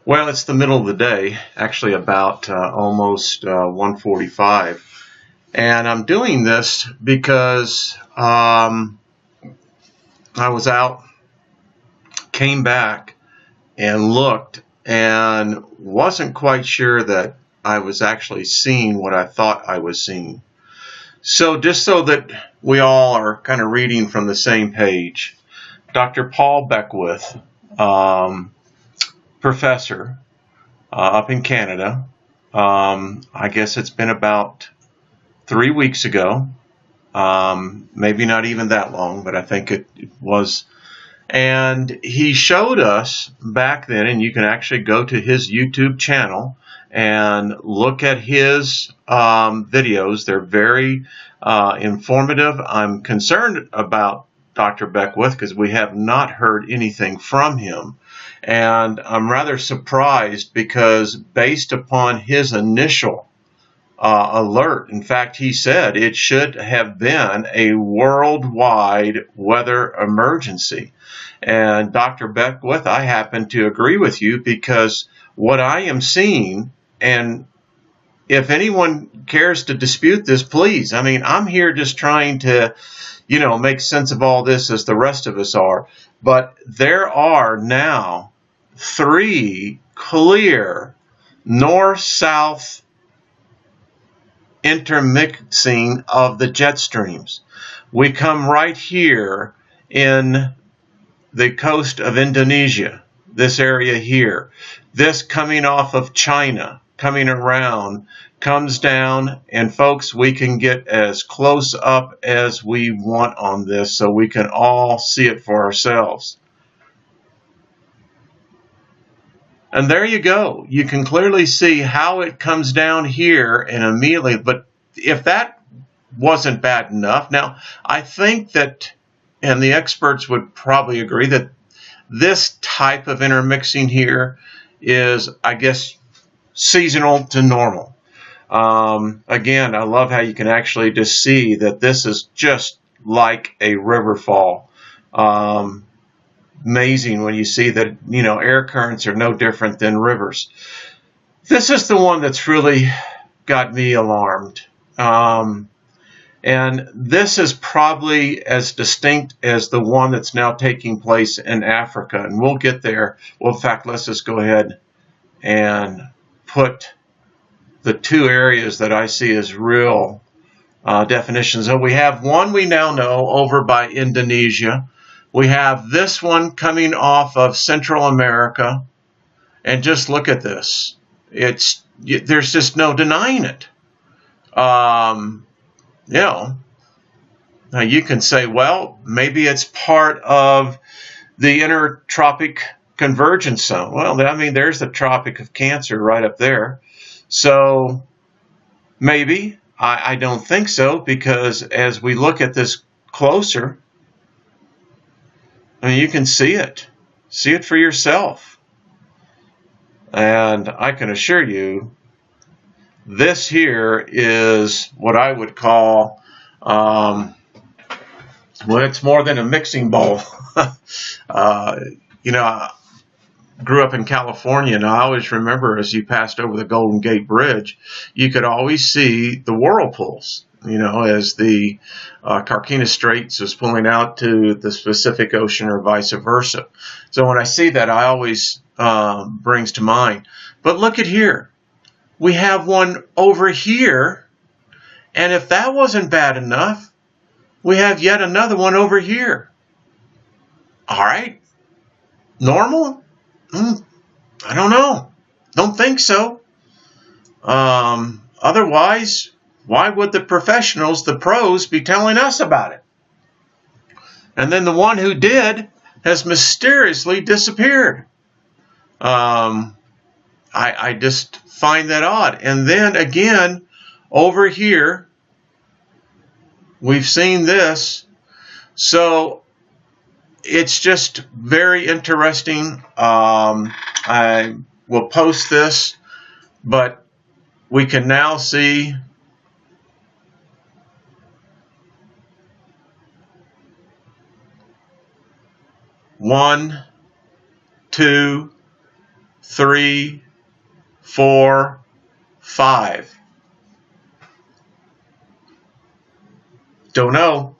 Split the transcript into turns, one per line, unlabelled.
Well, it's the middle of the day, actually about almost 1:45, and I'm doing this because I was out, came back, and looked, and wasn't quite sure that I was actually seeing what I thought I was seeing. So just so that we all are kind of reading from the same page, Dr. Paul Beckwith, professor up in Canada. I guess it's been about 3 weeks ago, maybe not even that long, but I think it was. And he showed us back then, and you can actually go to his YouTube channel and look at his videos. They're very informative. I'm concerned about Dr. Beckwith because we have not heard anything from him. And I'm rather surprised because based upon his initial alert. In fact, he said it should have been a worldwide weather emergency. And Dr. Beckwith, I happen to agree with you because what I am seeing, and if anyone cares to dispute this, please. I mean, I'm here just trying to, make sense of all this as the rest of us are. But there are now three clear north-south intermixing of the jet streams. We come right here in the coast of Indonesia, this area here. This coming off of China, coming around, comes down, and folks, we can get as close up as we want on this so we can all see it for ourselves. And there you go. You can clearly see how it comes down here and immediately, but if that wasn't bad enough, now I think that, and the experts would probably agree, that this type of intermixing here is, I guess, seasonal to normal. Again, I love how you can actually just see that this is just like a river fall. Amazing when you see that, air currents are no different than rivers. This is the one that's really got me alarmed. And this is probably as distinct as the one that's now taking place in Africa. And we'll get there. Well, in fact, let's just go ahead and put the two areas that I see as real definitions. So we have one we now know over by Indonesia. We have this one coming off of Central America, and just look at this. There's just no denying it. Now you can say, well, maybe it's part of the intertropic convergence zone. Well, there's the Tropic of Cancer right up there. So maybe. I don't think so, because as we look at this closer, you can see it. See it for yourself. And I can assure you, this here is what I would call, it's more than a mixing bowl. I grew up in California, and I always remember as you passed over the Golden Gate Bridge, you could always see the whirlpools, as the Carquinez Straits is pulling out to the Pacific Ocean or vice versa. So when I see that, I always brings to mind. But look at here. We have one over here, and if that wasn't bad enough, we have yet another one over here. All right. Normal? I don't know. Don't think so. Otherwise, why would the professionals, the pros, be telling us about it? And then the one who did has mysteriously disappeared. I just find that odd. And then again, over here, we've seen this. So it's just very interesting. I will post this, but we can now see one, two, 3, 4, 5. Don't know.